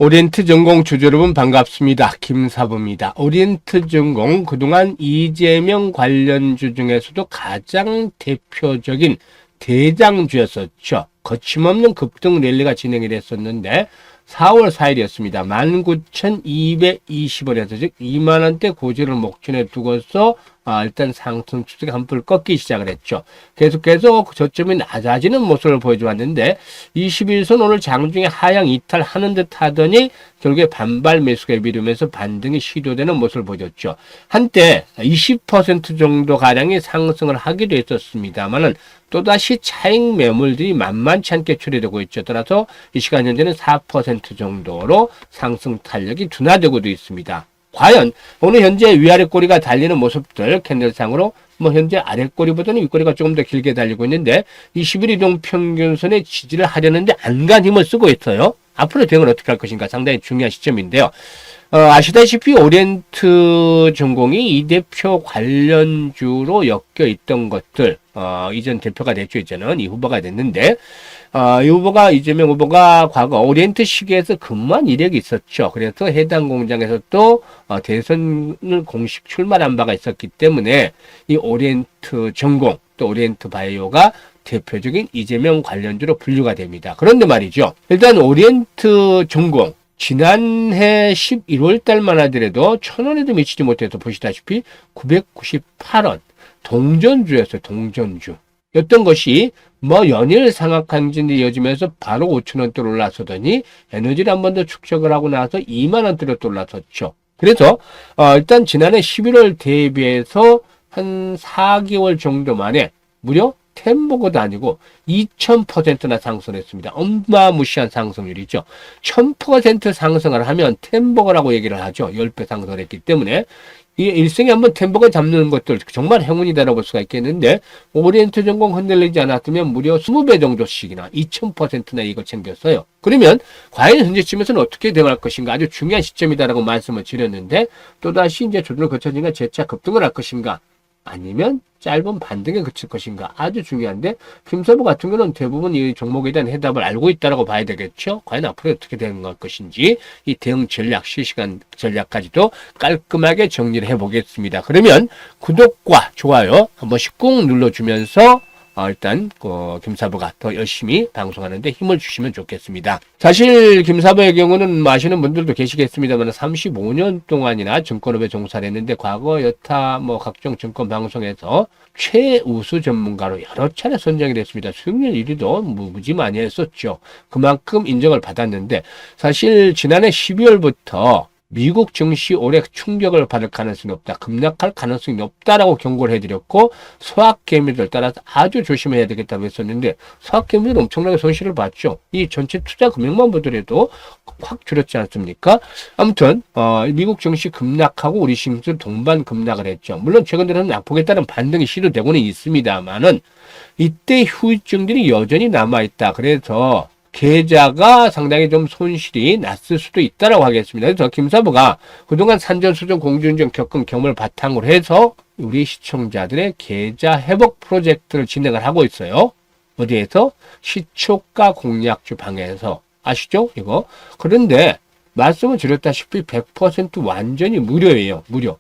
오리엔트 전공 주주 여러분 반갑습니다. 김사부입니다. 오리엔트 전공 그동안 이재명 관련주 중에서도 가장 대표적인 대장주였었죠. 거침없는 급등 랠리가 진행이 됐었는데 4월 4일이었습니다. 19,220원에서 즉 2만원대 고지를 목전에 두고서 일단 상승 추세가 한풀 꺾기 시작을 했죠. 계속해서 저점이 낮아지는 모습을 보여주었는데 21선 오늘 장중에 하향 이탈하는 듯 하더니 결국에 반발 매수가 밀으면서 반등이 시도되는 모습을 보여줬죠. 한때 20% 정도 가량이 상승을 하기도 했었습니다만은 또다시 차익 매물들이 만만치 않게 처리되고 있죠. 따라서 이 시간 현재는 4% 정도로 상승 탄력이 둔화되고도 있습니다. 과연 오늘 현재 위아래 꼬리가 달리는 모습들 캔들상으로 현재 아래 꼬리보다는 윗꼬리가 조금 더 길게 달리고 있는데 21일 이동 평균선에 지지를 하려는데 안간 힘을 쓰고 있어요. 앞으로 대응을 어떻게 할 것인가 상당히 중요한 시점인데요. 아시다시피 오리엔트 전공이 이 대표 관련주로 엮여 있던 것들, 이전 대표가 됐죠. 이제는 이 후보가 됐는데, 이재명 후보가 과거 오리엔트 시기에서 근무한 이력이 있었죠. 그래서 해당 공장에서 또 대선을 공식 출마한 바가 있었기 때문에 이 오리엔트 전공, 또 오리엔트 바이오가 대표적인 이재명 관련주로 분류가 됩니다. 그런데 말이죠. 일단 오리엔트 전공, 지난해 11월 달만 하더라도 1,000원에도 미치지 못해서 보시다시피 998원 동전주였어요. 동전주 였던 것이 연일 상하 강진이 이어지면서 바로 5,000원대로 올라서더니 에너지를 한 번 더 축적을 하고 나서 2만원대로 또 올라섰죠. 그래서 일단 지난해 11월 대비해서 한 4개월 정도 만에 무려 템버거도 아니고 2000%나 상승했습니다. 어마무시한 상승률이죠. 1000% 상승을 하면 템버거라고 얘기를 하죠. 10배 상승을 했기 때문에 이 일생에 한번 템버거 잡는 것들 정말 행운이다라고 볼 수가 있겠는데 오리엔트 전공 흔들리지 않았으면 무려 20배 정도씩이나 2000%나 이걸 챙겼어요. 그러면 과연 현재쯤에서는 어떻게 대응할 것인가 아주 중요한 시점이다라고 말씀을 드렸는데 또다시 이제 조정을 거쳐지니까 재차 급등을 할 것인가 아니면 짧은 반등에 그칠 것인가 아주 중요한데 김사부 같은 경우는 대부분 이 종목에 대한 해답을 알고 있다고 봐야 되겠죠. 과연 앞으로 어떻게 대응할 것인지 이 대응 전략, 실시간 전략까지도 깔끔하게 정리를 해보겠습니다. 그러면 구독과 좋아요 한 번씩 꾹 눌러주면서 일단 김사부가 더 열심히 방송하는데 힘을 주시면 좋겠습니다. 사실 김사부의 경우는 아시는 분들도 계시겠습니다만 35년 동안이나 증권업에 종사를 했는데 과거 여타 각종 증권 방송에서 최우수 전문가로 여러 차례 선정이 됐습니다. 수익률 1위도 무지 많이 했었죠. 그만큼 인정을 받았는데 사실 지난해 12월부터 미국 증시 올해 충격을 받을 가능성이 없다. 급락할 가능성이 높다라고 경고를 해드렸고 소확개미들 따라서 아주 조심해야 되겠다고 했었는데 소확개미들 엄청나게 손실을 봤죠. 이 전체 투자 금액만 보더라도 확 줄였지 않습니까? 아무튼 미국 증시 급락하고 우리 증시 동반 급락을 했죠. 물론 최근 들어는 낙폭에 따른 반등이 시도되고는 있습니다만은 이때 후유증들이 여전히 남아있다. 그래서 계좌가 상당히 좀 손실이 났을 수도 있다라고 하겠습니다. 그래서 김사부가 그동안 산전수전 공중전 겪은 경험을 바탕으로 해서 우리 시청자들의 계좌 회복 프로젝트를 진행을 하고 있어요. 어디에서? 시초가 공략주 방에서. 아시죠? 이거. 그런데 말씀을 드렸다시피 100% 완전히 무료예요. 무료.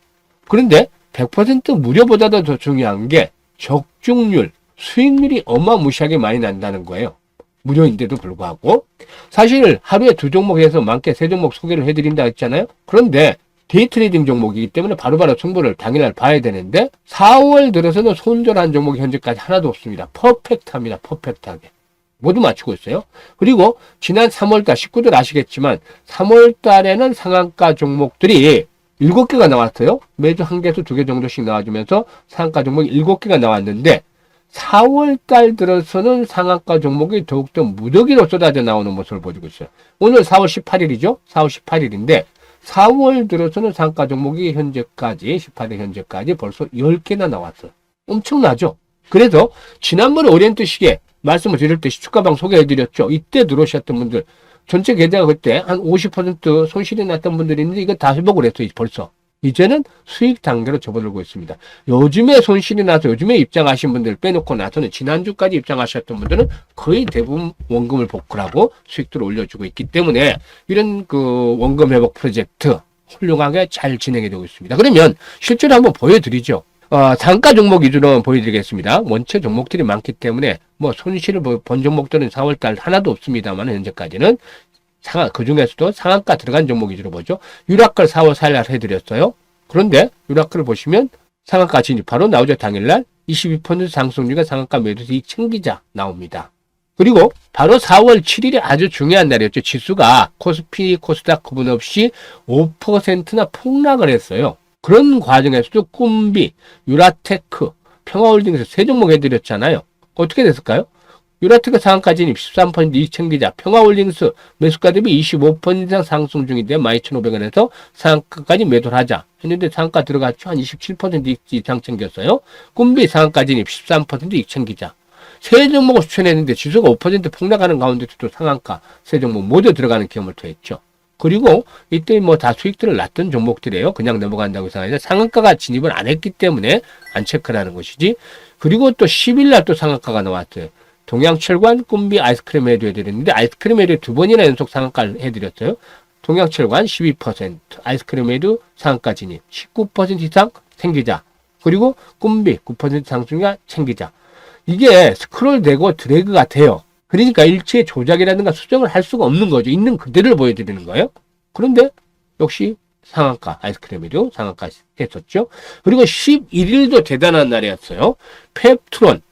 그런데 100% 무료보다도 더 중요한 게 적중률, 수익률이 어마무시하게 많이 난다는 거예요. 무료인데도 불구하고 사실 하루에 2종목에서 많게 3종목 소개를 해드린다 했잖아요. 그런데 데이트레이딩 종목이기 때문에 바로바로 승부를 당일날 봐야 되는데 4월 들어서는 손절한 종목이 현재까지 하나도 없습니다. 퍼펙트합니다. 퍼펙트하게 모두 맞추고 있어요. 그리고 지난 3월달 식구들 아시겠지만 3월달에는 상한가 종목들이 7개가 나왔어요. 매주 1개에서 2개 정도씩 나와주면서 상한가 종목이 7개가 나왔는데 4월 달 들어서는 상한가 종목이 더욱더 무더기로 쏟아져 나오는 모습을 보여주고 있어요. 오늘 4월 18일이죠. 4월 18일인데 4월 들어서는 상한가 종목이 현재까지 18일 현재까지 벌써 10개나 나왔어요. 엄청나죠. 그래서 지난번에 오리엔트 시기에 말씀을 드릴 때 시초가방 소개해드렸죠. 이때 들어오셨던 분들 전체 계좌가 그때 한 50% 손실이 났던 분들이 있는데 이거 다 회복을 했어요. 벌써. 이제는 수익 단계로 접어들고 있습니다. 요즘에 손실이 나서 요즘에 입장하신 분들 빼놓고 나서는 지난주까지 입장하셨던 분들은 거의 대부분 원금을 복구를 하고 수익들을 올려주고 있기 때문에 이런 그 원금 회복 프로젝트 훌륭하게 잘 진행이 되고 있습니다. 그러면 실제로 한번 보여드리죠. 단가 종목 위주로 보여드리겠습니다. 원체 종목들이 많기 때문에 뭐 손실을 본 종목들은 4월달 하나도 없습니다만 현재까지는 그 중에서도 상한가 들어간 종목 위주로 보죠. 유라클 4월 4일 해드렸어요. 그런데 유라클을 보시면 상한가 진입 바로 나오죠. 당일날 22% 상승률과 상한가 매도에서 이익 챙기자 나옵니다. 그리고 바로 4월 7일이 아주 중요한 날이었죠. 지수가 코스피, 코스닥 구분 없이 5%나 폭락을 했어요. 그런 과정에서도 꿈비, 유라테크, 평화홀딩에서 세 종목 해드렸잖아요. 어떻게 됐을까요? 유라테크 상한가 진입 13% 이익 챙기자, 평화홀딩스 매수가 대비 25% 이상 상승 중인데 12,500원에서 상한가까지 매도를 하자 했는데 상한가 들어갔죠. 한 27% 이익 이상 챙겼어요. 꿈비 상한가 진입 13% 이익 챙기자. 세 종목을 추천했는데 지수가 5% 폭락하는 가운데도 또 상한가 세 종목 모두 들어가는 경험을 토했죠. 그리고 이때 뭐 다 수익들을 났던 종목들이에요. 그냥 넘어간다고 해서 아니라 상한가가 진입을 안 했기 때문에 안 체크라는 것이지. 그리고 또 10일 날 또 상한가가 나왔어요. 동양철관, 꿈비 아이스크림 해도 해드렸는데 아이스크림 해도 두 번이나 연속 상한가를 해드렸어요. 동양철관 12%, 아이스크림 해도 상한가 진입 19% 이상 챙기자. 그리고 꿈비 9% 상승률 챙기자. 이게 스크롤되고 드래그 같아요. 그러니까 일체 조작이라든가 수정을 할 수가 없는 거죠. 있는 그대로를 보여드리는 거예요. 그런데 역시 상한가, 아이스크림에도 상한가 했었죠. 그리고 11일도 대단한 날이었어요. 펩트론,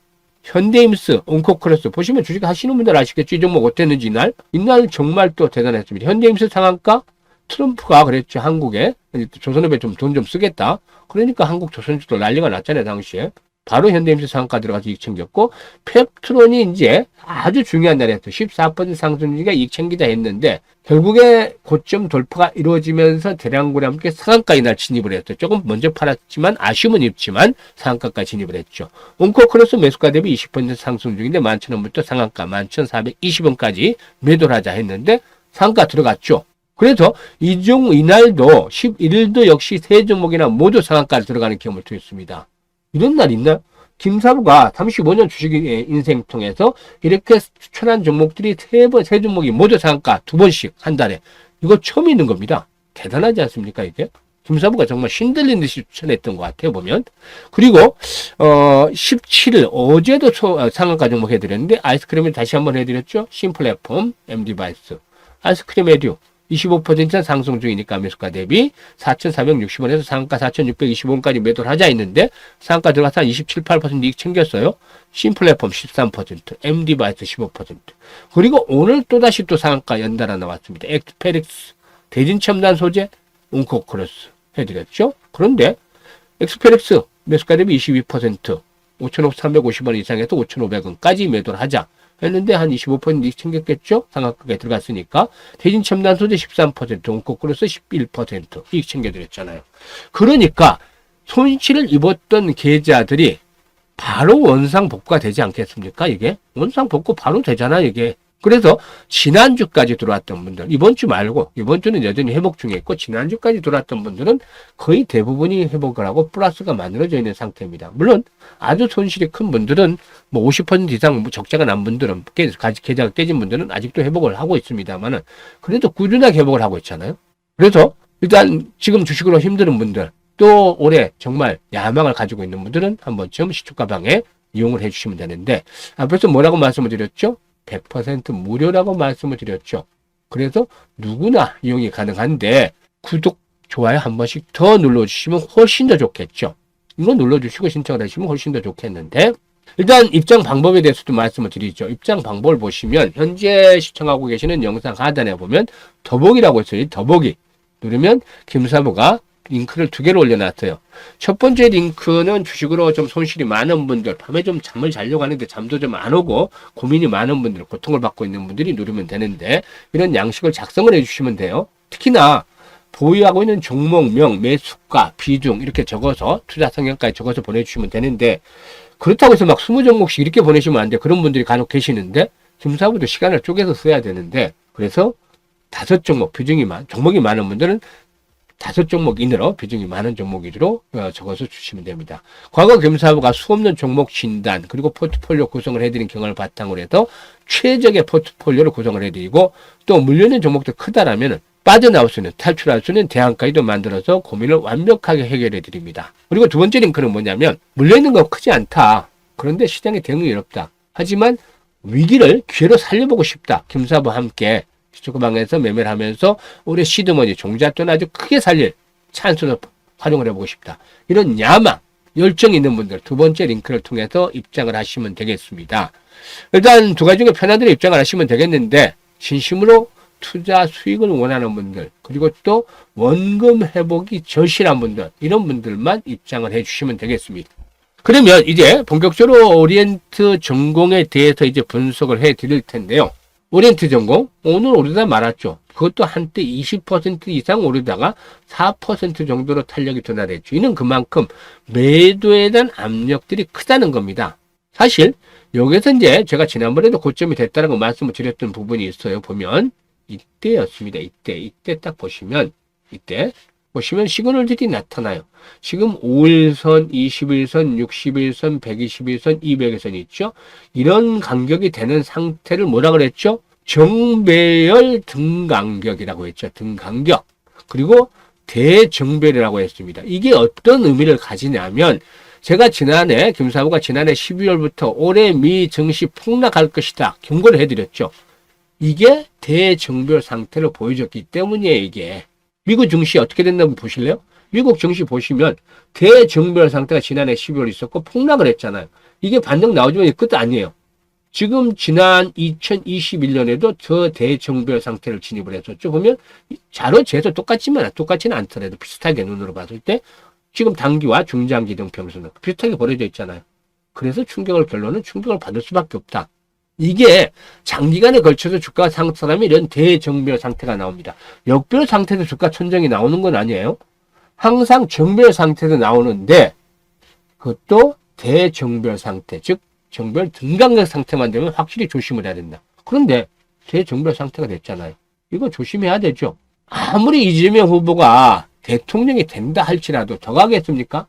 현대임스, 온코크로스 보시면 주식 하시는 분들 아시겠죠? 이 종목 어땠는지 이날 정말 또 대단했습니다. 현대임스 상한가, 트럼프가 그랬죠. 한국에 조선업에 좀 돈 좀 쓰겠다. 그러니까 한국 조선주도 난리가 났잖아요. 당시에. 바로 현대임스 상한가 들어가서 이익 챙겼고, 펩트론이 이제 아주 중요한 날이었어요. 14% 상승률이가 이익 챙기자 했는데, 결국에 고점 돌파가 이루어지면서 대량구랑 함께 상한가 이날 진입을 했어요. 조금 먼저 팔았지만, 아쉬움은 있지만, 상한가까지 진입을 했죠. 온코크로스 매수가 대비 20% 상승 중인데, 11,000원부터 상한가 11,420원까지 매도를 하자 했는데, 상한가 들어갔죠. 그래서 이날도 11일도 역시 세 종목이나 모두 상한가를 들어가는 경험을 토했습니다. 이런 날 있나요? 김사부가 35년 주식 인생 통해서 이렇게 추천한 종목들이 세 종목이 모두 상한가 2번씩 한 달에. 이거 처음 있는 겁니다. 대단하지 않습니까, 이게? 김사부가 정말 신들린 듯이 추천했던 것 같아요, 보면. 그리고, 17일, 어제도 상한가 종목 해드렸는데, 아이스크림을 다시 한번 해드렸죠? 신플랫폼, MD바이스. 아이스크림 에듀. 25% 상승 중이니까 매수가 대비 4,460원에서 상한가 4,620원까지 매도를 하자 했는데 상한가 들어가서 한 27, 8% 이익 챙겼어요. 신플랫폼 13%, MD바이스 15%. 그리고 오늘 또다시 또 상한가 연달아 나왔습니다. 엑스페릭스, 대진첨단 소재, 온코크로스 해드렸죠. 그런데 엑스페릭스 매수가 대비 22%, 5,350원 이상에서 5,500원까지 매도를 하자. 했는데 한 25% 이익 챙겼겠죠? 상한가에 들어갔으니까. 대진첨단 소재 13%, 온코크로스 11% 이익 챙겨드렸잖아요. 그러니까 손실을 입었던 계좌들이 바로 원상 복구가 되지 않겠습니까? 이게 원상 복구 바로 되잖아 이게. 그래서 지난주까지 들어왔던 분들, 이번 주 말고 이번 주는 여전히 회복 중에 있고 지난주까지 들어왔던 분들은 거의 대부분이 회복을 하고 플러스가 만들어져 있는 상태입니다. 물론 아주 손실이 큰 분들은 뭐 50% 이상 적자가 난 분들은 계좌가 깨진 분들은 아직도 회복을 하고 있습니다만은 그래도 꾸준하게 회복을 하고 있잖아요. 그래서 일단 지금 주식으로 힘드는 분들 또 올해 정말 야망을 가지고 있는 분들은 한 번쯤 시초가방에 이용을 해주시면 되는데 앞에서 뭐라고 말씀을 드렸죠? 100% 무료라고 말씀을 드렸죠. 그래서 누구나 이용이 가능한데 구독, 좋아요 한 번씩 더 눌러주시면 훨씬 더 좋겠죠. 이거 눌러주시고 신청을 하시면 훨씬 더 좋겠는데 일단 입장 방법에 대해서도 말씀을 드리죠. 입장 방법을 보시면 현재 시청하고 계시는 영상 하단에 보면 더보기라고 있어요. 더보기 누르면 김사부가 링크를 2개를 올려놨어요. 첫 번째 링크는 주식으로 좀 손실이 많은 분들, 밤에 좀 잠을 자려고 하는데 잠도 좀 안 오고 고민이 많은 분들, 고통을 받고 있는 분들이 누르면 되는데 이런 양식을 작성을 해주시면 돼요. 특히나 보유하고 있는 종목명, 매수가, 비중 이렇게 적어서 투자 성향까지 적어서 보내주시면 되는데 그렇다고 해서 막 20종목씩 이렇게 보내시면 안 돼요. 그런 분들이 간혹 계시는데 김사부도 시간을 쪼개서 써야 되는데 그래서 5종목, 종목이 많은 분들은 5종목 이내로 비중이 많은 종목 위주로 적어서 주시면 됩니다. 과거 금사부가 수없는 종목 진단 그리고 포트폴리오 구성을 해드린 경험을 바탕으로 해서 최적의 포트폴리오를 구성을 해드리고 또 물려있는 종목도 크다라면 빠져나올 수 있는 탈출할 수 있는 대안까지도 만들어서 고민을 완벽하게 해결해 드립니다. 그리고 두 번째 링크는 뭐냐면 물려있는 건 크지 않다. 그런데 시장에 대응이 어렵다. 하지만 위기를 기회로 살려보고 싶다. 김사부와 함께 시초방에서 매매를 하면서 올해 시드머니 종잣돈 아주 크게 살릴 찬스로 활용을 해보고 싶다. 이런 야망, 열정 있는 분들 두 번째 링크를 통해서 입장을 하시면 되겠습니다. 일단 두 가지 중에 편안하게 입장을 하시면 되겠는데 진심으로 투자 수익을 원하는 분들 그리고 또 원금 회복이 절실한 분들 이런 분들만 입장을 해주시면 되겠습니다. 그러면 이제 본격적으로 오리엔트 전공에 대해서 이제 분석을 해 드릴 텐데요. 오리엔트 전공 오늘 오르다 말았죠. 그것도 한때 20% 이상 오르다가 4% 정도로 탄력이 둔화됐죠. 이는 그만큼 매도에 대한 압력들이 크다는 겁니다. 사실 여기서 이제 제가 지난번에도 고점이 됐다는 거 말씀을 드렸던 부분이 있어요. 보면 이때였습니다. 이때 딱 보시면 시그널들이 나타나요. 지금 5일선, 21선, 61선, 121선, 200선 있죠. 이런 간격이 되는 상태를 뭐라 그랬죠? 정배열 등간격이라고 했죠. 등간격. 그리고 대정배열이라고 했습니다. 이게 어떤 의미를 가지냐면 제가 김사부가 지난해 12월부터 올해 미 증시 폭락할 것이다. 경고를 해드렸죠. 이게 대정배열 상태를 보여줬기 때문이에요. 이게. 미국 증시 어떻게 됐나 보실래요? 미국 증시 보시면 대정배열 상태가 지난해 12월 있었고 폭락을 했잖아요. 이게 반등 나오지만 끝 아니에요. 지금 지난 2021년에도 저 대정배열 상태를 진입을 했었죠. 보면 자로 재서 똑같지는 않더라도 비슷하게 눈으로 봤을 때 지금 단기와 중장기 등 평수는 비슷하게 벌어져 있잖아요. 그래서 결론은 충격을 받을 수밖에 없다. 이게 장기간에 걸쳐서 주가가 상승하면 이런 대정배열 상태가 나옵니다. 역배열 상태도 주가 천정이 나오는 건 아니에요. 항상 정배열 상태도 나오는데 그것도 대정배열 상태, 즉 정배열 등간격 상태만 되면 확실히 조심을 해야 된다. 그런데 대정배열 상태가 됐잖아요. 이거 조심해야 되죠. 아무리 이재명 후보가 대통령이 된다 할지라도 더 가겠습니까?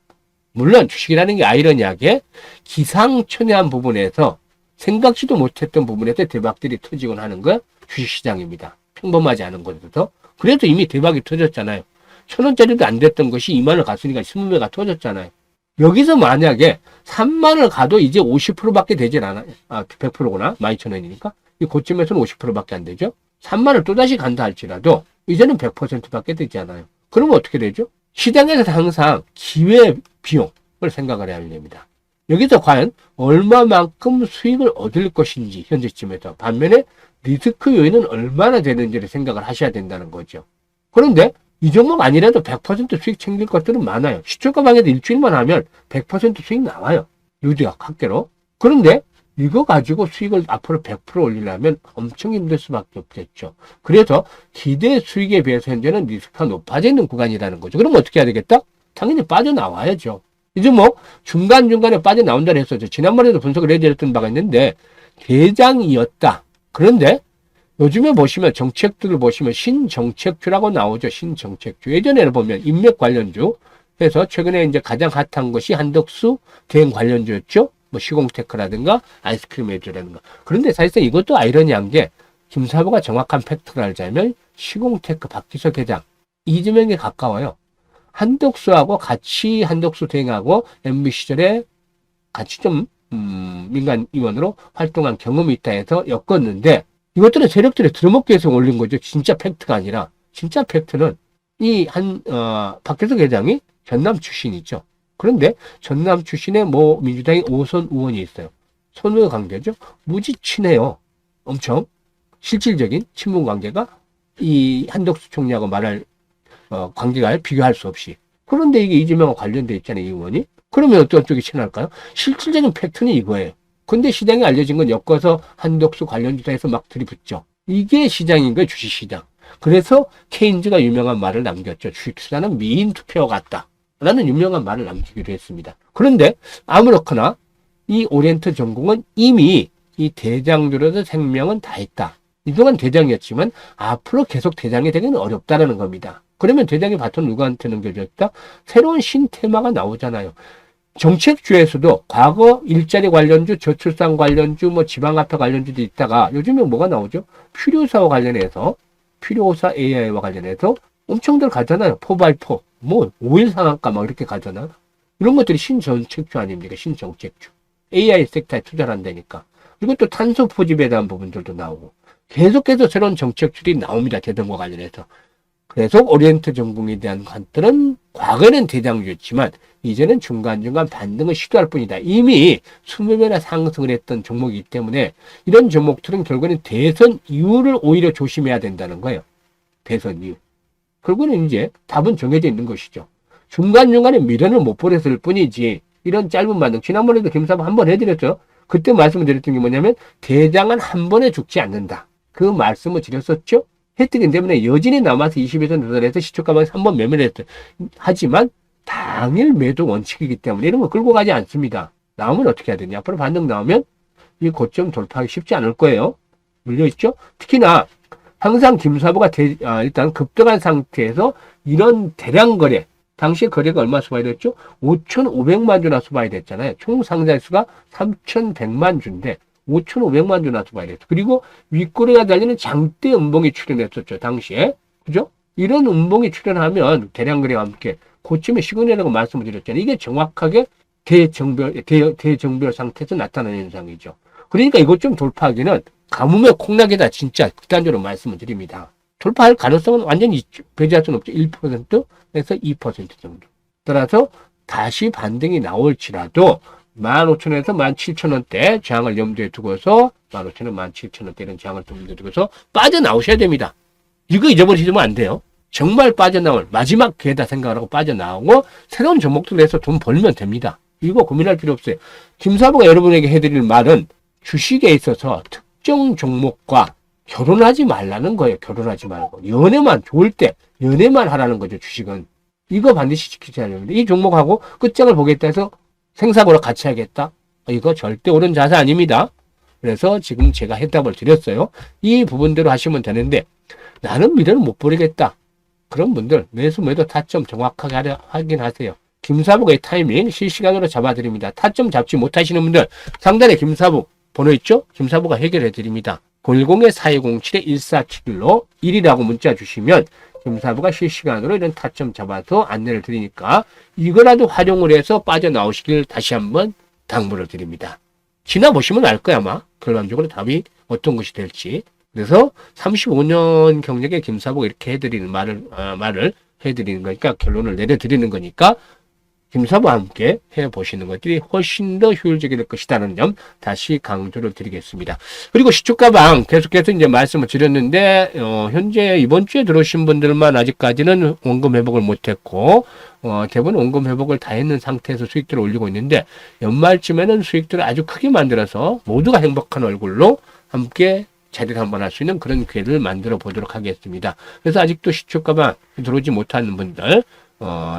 물론 주식이라는 게 아이러니하게 기상천외한 부분에서 생각지도 못했던 부분에서 대박들이 터지곤 하는 거 주식시장입니다. 평범하지 않은 곳에서. 그래도 이미 대박이 터졌잖아요. 1,000원짜리도 안 됐던 것이 2만원 갔으니까 20배가 터졌잖아요. 여기서 만약에 3만원을 가도 이제 50%밖에 되질 않아요. 100%구나. 12,000원이니까. 이 고점에서는 50%밖에 안 되죠. 3만원을 또다시 간다 할지라도 이제는 100%밖에 되지 않아요. 그러면 어떻게 되죠? 시장에서 항상 기회 비용을 생각을 해야 됩니다. 여기서 과연 얼마만큼 수익을 얻을 것인지 현재쯤에서 반면에 리스크 요인은 얼마나 되는지를 생각을 하셔야 된다는 거죠. 그런데 이 종목 아니라도 100% 수익 챙길 것들은 많아요. 시초가 방에도 일주일만 하면 100% 수익 나와요. 유지학계로. 그런데 이거 가지고 수익을 앞으로 100% 올리려면 엄청 힘들 수밖에 없겠죠. 그래서 기대 수익에 비해서 현재는 리스크가 높아져 있는 구간이라는 거죠. 그럼 어떻게 해야 되겠다? 당연히 빠져나와야죠. 이제 중간중간에 빠져나온다 했었죠. 지난번에도 분석을 해드렸던 바가 있는데 대장이었다. 그런데 요즘에 보시면 정책들을 보시면 신정책주라고 나오죠. 신정책주. 예전에는 보면 인맥 관련주 해서 최근에 이제 가장 핫한 것이 한덕수 대행 관련주였죠. 시공테크라든가 아이스크림 회주라든가. 그런데 사실상 이것도 아이러니한 게 김사부가 정확한 팩트를 알자면 시공테크 박지석 회장 이재명에 가까워요. 한덕수하고 같이 한덕수 대행하고 MB 시절에 같이 좀 민간 임원으로 활동한 경험이 있다 해서 엮었는데 이것들은 세력들이 들어먹기 위해서 올린 거죠. 진짜 팩트가 아니라 진짜 팩트는 박지석 회장이 전남 출신이죠. 그런데 전남 출신의 민주당의 오선 의원이 있어요. 손의 관계죠. 무지 친해요. 엄청 실질적인 친분 관계가 이 한덕수 총리하고 말할 관계가 비교할 수 없이. 그런데 이게 이재명과 관련돼 있잖아요, 이 의원이. 그러면 어떤 쪽이 친할까요? 실질적인 팩트는 이거예요. 근데 시장에 알려진 건 엮어서 한덕수 관련주다 해서 막 들이붙죠. 이게 시장인 거예요, 주식시장. 그래서 케인즈가 유명한 말을 남겼죠. 주식투자는 미인 투표와 같다. 라는 유명한 말을 남기기로 했습니다. 그런데 아무렇거나 이 오리엔트 전공은 이미 이 대장주로서 생명은 다 했다. 이동안 대장이었지만 앞으로 계속 대장이 되기는 어렵다라는 겁니다. 그러면 대장의 바톤 누구한테 넘겨줬다? 새로운 신테마가 나오잖아요. 정책주에서도 과거 일자리 관련주, 저출산 관련주, 뭐 지방화폐 관련주도 있다가 요즘에 뭐가 나오죠? 필요사와 관련해서, 필요사 AI와 관련해서 엄청들 가잖아요. 4x4. 뭐, 5일 상한가 막 이렇게 가잖아. 이런 것들이 신정책주 아닙니까? 신정책주. AI 섹터에 투자를 한다니까. 그리고 또 탄소 포집에 대한 부분들도 나오고. 계속해서 새로운 정책들이 나옵니다. 대등과 관련해서. 계속 오리엔트 전공에 대한 것들은 과거에는 대장주였지만 이제는 중간중간 반등을 시도할 뿐이다. 이미 20배나 상승을 했던 종목이기 때문에 이런 종목들은 결국에는 대선 이후를 오히려 조심해야 된다는 거예요. 대선 이후. 결국에는 이제 답은 정해져 있는 것이죠. 중간중간에 미련을 못 버렸을 뿐이지 이런 짧은 반등. 지난번에도 김사부 한 번 해드렸죠. 그때 말씀을 드렸던 게 뭐냐면 대장은 한 번에 죽지 않는다. 그 말씀을 드렸었죠. 혜택이 때문에 여진이 남아서 20에서 도달해서 시초가방에서 한번 매매를 했어요. 하지만 당일 매도 원칙이기 때문에 이런 거 끌고 가지 않습니다. 나오면 어떻게 해야 되냐. 앞으로 반등 나오면 이 고점 돌파하기 쉽지 않을 거예요. 물려있죠. 특히나 항상 김사부가 일단 급등한 상태에서 이런 대량 거래, 당시에 거래가 얼마 수박이 됐죠? 5,500만 주나 수박이 됐잖아요. 총 상장수가 3,100만 주인데 5,500만 주나 수박이 됐죠. 그리고 윗꼬리가 달리는 장대 음봉이 출현했었죠. 당시에. 그죠? 이런 음봉이 출현하면 대량 거래와 함께 고점의 시그널이라고 말씀을 드렸잖아요. 이게 정확하게 대정별 상태에서 나타나는 현상이죠. 그러니까 이것 좀 돌파하기는 가뭄의 콩나기다. 진짜 극단적으로 말씀을 드립니다. 돌파할 가능성은 완전히 배제할 수는 없죠. 1%에서 2% 정도. 따라서 다시 반등이 나올지라도 15,000원에서 17,000원대 저항을 염두에 두고서 15,000원, 17,000원대 이런 저항을 염두에 두고서 빠져나오셔야 됩니다. 이거 잊어버리시면 안 돼요. 정말 빠져나올 마지막 기회다 생각을 하고 빠져나오고 새로운 종목들을 해서 돈 벌면 됩니다. 이거 고민할 필요 없어요. 김사부가 여러분에게 해드릴 말은 주식에 있어서 특정 종목과 결혼하지 말라는 거예요. 결혼하지 말고. 연애만 좋을 때 연애만 하라는 거죠. 주식은. 이거 반드시 지키셔야 됩니다. 이 종목하고 끝장을 보겠다 해서 생사고를 같이 하겠다. 이거 절대 옳은 자세 아닙니다. 그래서 지금 제가 해답을 드렸어요. 이 부분대로 하시면 되는데 나는 미래를 못 버리겠다. 그런 분들 매수 매도 타점 정확하게 확인하세요. 김사부의 타이밍 실시간으로 잡아드립니다. 타점 잡지 못하시는 분들 상단에 김사부 번호 있죠? 김사부가 해결해 드립니다. 010-4207-1471로 1이라고 문자 주시면 김사부가 실시간으로 이런 타점 잡아서 안내를 드리니까 이거라도 활용을 해서 빠져나오시길 다시 한번 당부를 드립니다. 지나보시면 알 거야 아마 결론적으로 답이 어떤 것이 될지. 그래서 35년 경력의 김사부가 이렇게 해드리는 말을 해드리는 거니까 결론을 내려드리는 거니까 김사부와 함께 해보시는 것들이 훨씬 더 효율적일 것이라는 점 다시 강조를 드리겠습니다. 그리고 시초가방 계속해서 이제 말씀을 드렸는데 현재 이번 주에 들어오신 분들만 아직까지는 원금 회복을 못했고 대부분 원금 회복을 다 했는 상태에서 수익들을 올리고 있는데 연말쯤에는 수익들을 아주 크게 만들어서 모두가 행복한 얼굴로 함께 자리를 한번 할 수 있는 그런 기회를 만들어 보도록 하겠습니다. 그래서 아직도 시초가방 들어오지 못하는 분들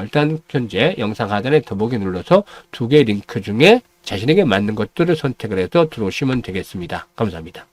일단 현재 영상 하단에 더보기 눌러서 2개 링크 중에 자신에게 맞는 것들을 선택을 해서 들어오시면 되겠습니다. 감사합니다.